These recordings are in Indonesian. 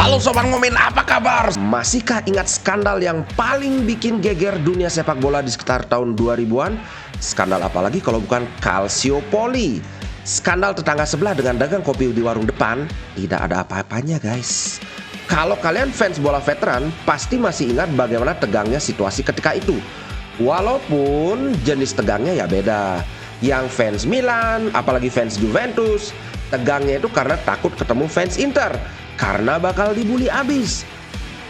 Halo Sobat Ngomen, apa kabar? Masihkah ingat skandal yang paling bikin geger dunia sepak bola di sekitar tahun 2000-an? Skandal apa lagi kalau bukan Calciopoli? Skandal tetangga sebelah dengan dagang kopi di warung depan. Tidak ada apa-apanya guys. Kalau kalian fans bola veteran, pasti masih ingat bagaimana tegangnya situasi ketika itu. Walaupun jenis tegangnya ya beda. Yang fans Milan, apalagi fans Juventus, tegangnya itu karena takut ketemu fans Inter, karena bakal dibully abis.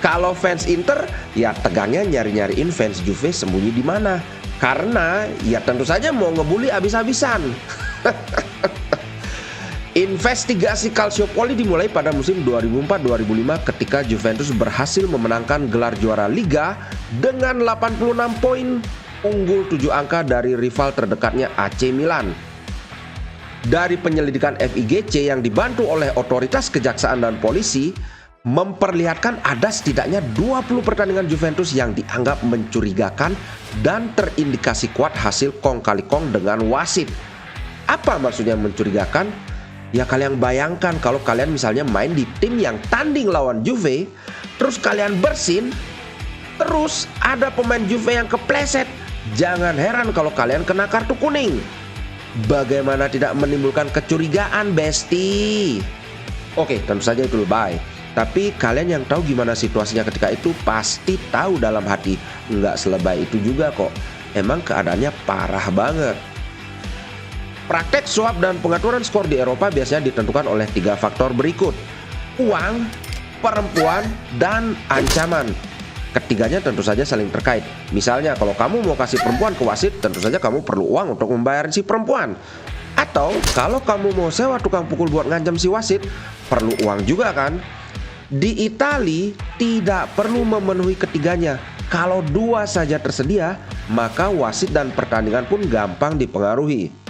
Kalau fans Inter, ya tegangnya nyari-nyariin fans Juve sembunyi di mana, karena ya tentu saja mau ngebully abis-abisan. Investigasi Calciopoli dimulai pada musim 2004-2005 ketika Juventus berhasil memenangkan gelar juara Liga dengan 86 poin, unggul 7 angka dari rival terdekatnya AC Milan. Dari penyelidikan FIGC yang dibantu oleh otoritas kejaksaan dan polisi, memperlihatkan ada setidaknya 20 pertandingan Juventus yang dianggap mencurigakan dan terindikasi kuat hasil kong kali kong dengan wasit. Apa maksudnya mencurigakan? Ya kalian bayangkan kalau kalian misalnya main di tim yang tanding lawan Juve, terus kalian bersin, terus ada pemain Juve yang kepleset. Jangan heran kalau kalian kena kartu kuning. Bagaimana tidak menimbulkan kecurigaan, Besti? Oke, tentu saja itu lebay. Tapi kalian yang tahu gimana situasinya ketika itu pasti tahu dalam hati, nggak selebay itu juga kok. Emang keadaannya parah banget. Praktek suap dan pengaturan skor di Eropa biasanya ditentukan oleh 3 faktor berikut: uang, perempuan, dan ancaman. Ketiganya tentu saja saling terkait. Misalnya kalau kamu mau kasih perempuan ke wasit, tentu saja kamu perlu uang untuk membayar si perempuan. Atau kalau kamu mau sewa tukang pukul buat ngancam si wasit, perlu uang juga kan? Di Italia tidak perlu memenuhi ketiganya. Kalau 2 saja tersedia, maka wasit dan pertandingan pun gampang dipengaruhi.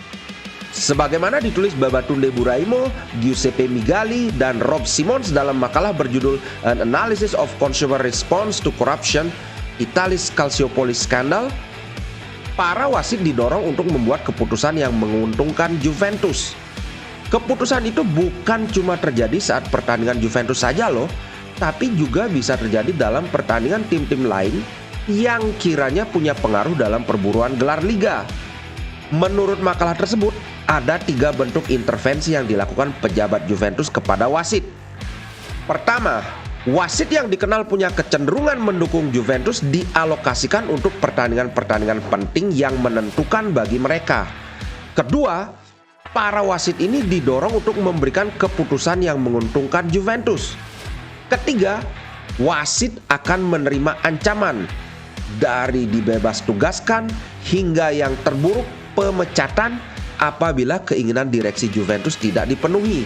Sebagaimana ditulis Babatunde Buraimo, Giuseppe Migali, dan Rob Simons dalam makalah berjudul An Analysis of Consumer Response to Corruption, Italy's Calciopoli Scandal, para wasit didorong untuk membuat keputusan yang menguntungkan Juventus. Keputusan itu bukan cuma terjadi saat pertandingan Juventus saja loh, tapi juga bisa terjadi dalam pertandingan tim-tim lain yang kiranya punya pengaruh dalam perburuan gelar liga. Menurut makalah tersebut, ada 3 bentuk intervensi yang dilakukan pejabat Juventus kepada wasit. Pertama, wasit yang dikenal punya kecenderungan mendukung Juventus dialokasikan untuk pertandingan-pertandingan penting yang menentukan bagi mereka. Kedua, para wasit ini didorong untuk memberikan keputusan yang menguntungkan Juventus. Ketiga, wasit akan menerima ancaman, dari dibebas tugaskan hingga yang terburuk pemecatan apabila keinginan direksi Juventus tidak dipenuhi.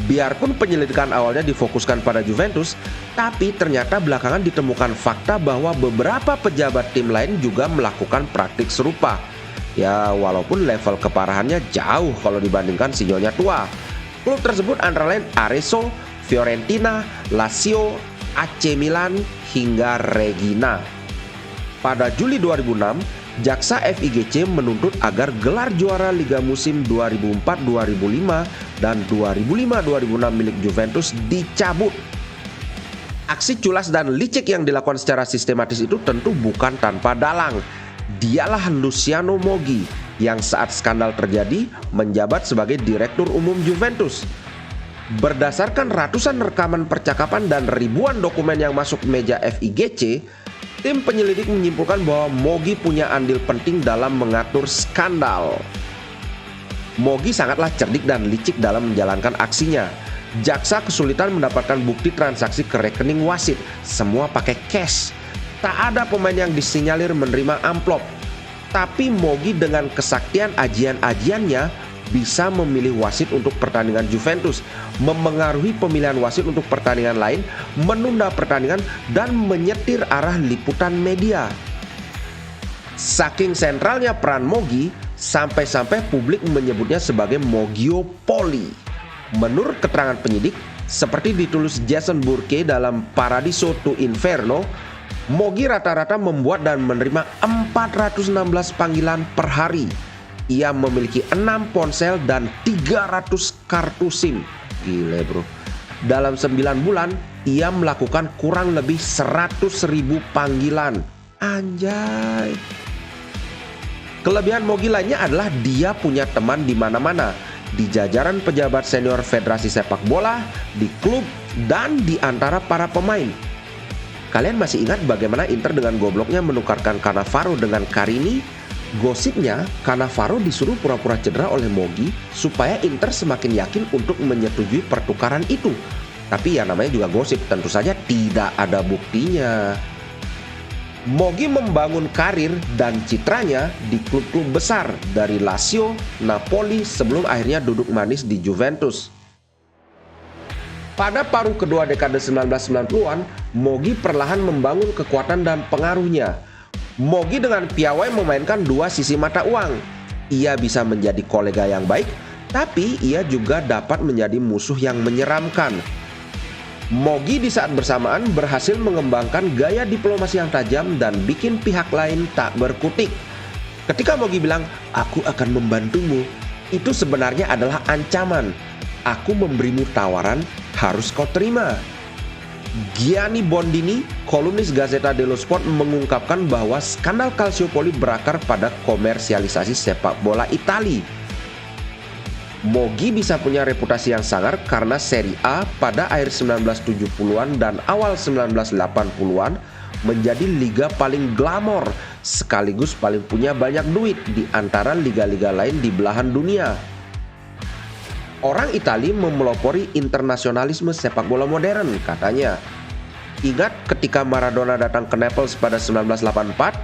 Biarpun penyelidikan awalnya difokuskan pada Juventus, tapi ternyata belakangan ditemukan fakta bahwa beberapa pejabat tim lain juga melakukan praktik serupa. Ya walaupun level keparahannya jauh kalau dibandingkan si nyonya tua. Klub tersebut antara lain Arezzo, Fiorentina, Lazio, AC Milan, hingga Regina. Pada Juli 2006, jaksa FIGC menuntut agar gelar juara Liga musim 2004-2005 dan 2005-2006 milik Juventus dicabut. Aksi culas dan licik yang dilakukan secara sistematis itu tentu bukan tanpa dalang. Dialah Luciano Moggi yang saat skandal terjadi menjabat sebagai Direktur Umum Juventus. Berdasarkan ratusan rekaman percakapan dan ribuan dokumen yang masuk meja FIGC, tim penyelidik menyimpulkan bahwa Moggi punya andil penting dalam mengatur skandal. Moggi sangatlah cerdik dan licik dalam menjalankan aksinya. Jaksa kesulitan mendapatkan bukti transaksi ke rekening wasit, semua pakai cash. Tak ada pemain yang disinyalir menerima amplop. Tapi Moggi dengan kesaktian ajian-ajiannya bisa memilih wasit untuk pertandingan Juventus, memengaruhi pemilihan wasit untuk pertandingan lain, menunda pertandingan, dan menyetir arah liputan media. Saking sentralnya peran Moggi, sampai-sampai publik menyebutnya sebagai Moggiopoli. Menurut keterangan penyidik, seperti ditulis Jason Burke dalam Paradiso to Inferno, Moggi rata-rata membuat dan menerima 416 panggilan per hari. Ia memiliki 6 ponsel dan 300 kartu SIM. Gile bro. dalam 9 bulan, ia melakukan kurang lebih 100.000 panggilan. Anjay. Kelebihan Mogi lainnya adalah dia punya teman di mana-mana. Di jajaran pejabat senior Federasi Sepak Bola, di klub, dan di antara para pemain. Kalian masih ingat bagaimana Inter dengan gobloknya menukarkan Cannavaro dengan Carini? Gosipnya, Cannavaro disuruh pura-pura cedera oleh Mogi supaya Inter semakin yakin untuk menyetujui pertukaran itu. Tapi ya namanya juga gosip, tentu saja tidak ada buktinya. Mogi membangun karir dan citranya di klub-klub besar dari Lazio, Napoli sebelum akhirnya duduk manis di Juventus. Pada paruh kedua dekade 1990-an, Mogi perlahan membangun kekuatan dan pengaruhnya. Mogi dengan piawai memainkan dua sisi mata uang. Ia bisa menjadi kolega yang baik, tapi ia juga dapat menjadi musuh yang menyeramkan. Mogi di saat bersamaan berhasil mengembangkan gaya diplomasi yang tajam dan bikin pihak lain tak berkutik. Ketika Mogi bilang, "Aku akan membantumu," itu sebenarnya adalah ancaman. "Aku memberimu tawaran, harus kau terima." Gianni Bondini, kolumnis Gazzetta dello Sport, mengungkapkan bahwa skandal Calciopoli berakar pada komersialisasi sepak bola Italia. Mogi bisa punya reputasi yang sangar karena Serie A pada akhir 1970-an dan awal 1980-an menjadi liga paling glamor sekaligus paling punya banyak duit di antara liga-liga lain di belahan dunia. Orang Italia memelopori internasionalisme sepak bola modern, katanya. Ingat ketika Maradona datang ke Naples pada 1984?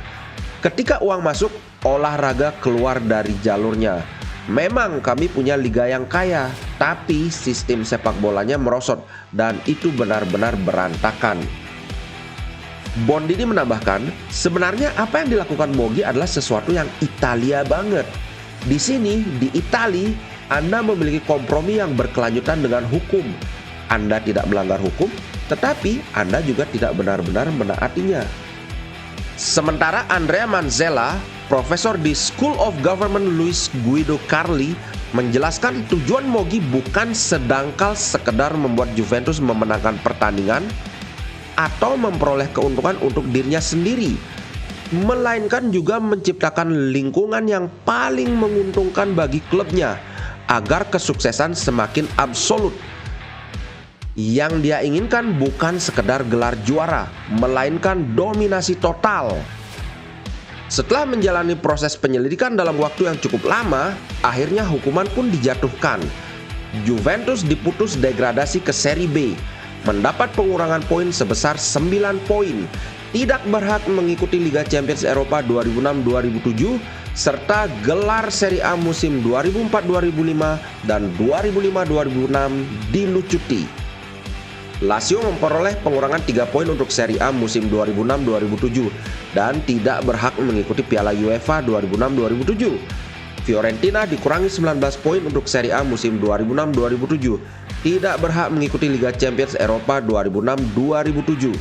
Ketika uang masuk, olahraga keluar dari jalurnya. Memang kami punya liga yang kaya, tapi sistem sepak bolanya merosot dan itu benar-benar berantakan. Bondini menambahkan, sebenarnya apa yang dilakukan Mogi adalah sesuatu yang Italia banget. Di sini, di Italia, Anda memiliki kompromi yang berkelanjutan dengan hukum. Anda tidak melanggar hukum, tetapi Anda juga tidak benar-benar menaatinya. Sementara Andrea Manzella, profesor di School of Government Luis Guido Carli, menjelaskan tujuan Mogi bukan sedangkal sekedar membuat Juventus memenangkan pertandingan atau memperoleh keuntungan untuk dirinya sendiri, melainkan juga menciptakan lingkungan yang paling menguntungkan bagi klubnya agar kesuksesan semakin absolut. Yang dia inginkan bukan sekedar gelar juara, melainkan dominasi total. Setelah menjalani proses penyelidikan dalam waktu yang cukup lama, akhirnya hukuman pun dijatuhkan. Juventus diputus degradasi ke Serie B, mendapat pengurangan poin sebesar 9 poin, tidak berhak mengikuti Liga Champions Eropa 2006-2007, serta gelar Serie A musim 2004-2005 dan 2005-2006 dilucuti. Lazio memperoleh pengurangan 3 poin untuk Serie A musim 2006-2007 dan tidak berhak mengikuti Piala UEFA 2006-2007. Fiorentina dikurangi 19 poin untuk Serie A musim 2006-2007, tidak berhak mengikuti Liga Champions Eropa 2006-2007.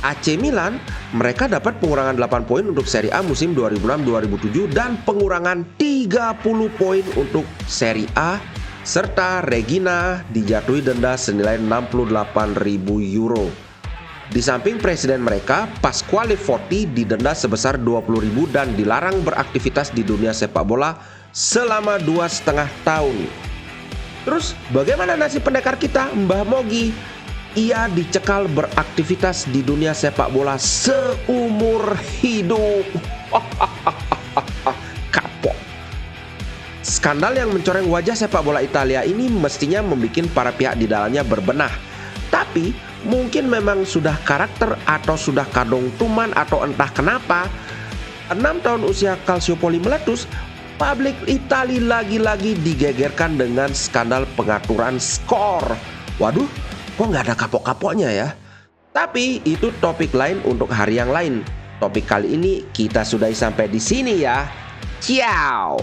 AC Milan, mereka dapat pengurangan 8 poin untuk Serie A musim 2006-2007 dan pengurangan 30 poin untuk Serie A, serta Regina dijatuhi denda senilai 68.000 euro. Di samping presiden mereka, Pasquale Forti, didenda sebesar 20.000 dan dilarang beraktivitas di dunia sepak bola selama 2,5 tahun. Terus bagaimana nasib pendekar kita, Mbah Mogi? Ia dicekal beraktivitas di dunia sepak bola seumur hidup. Kapok. Skandal yang mencoreng wajah sepak bola Italia ini mestinya membuat para pihak di dalamnya berbenah. Tapi mungkin memang sudah karakter atau sudah kadung tuman atau entah kenapa 6 tahun usia Calciopoli meletus, publik Italia lagi-lagi digegerkan dengan skandal pengaturan skor. Waduh, kok nggak ada kapok-kapoknya ya? Tapi itu topik lain untuk hari yang lain. Topik kali ini kita sudahi sampai di sini ya. Ciao.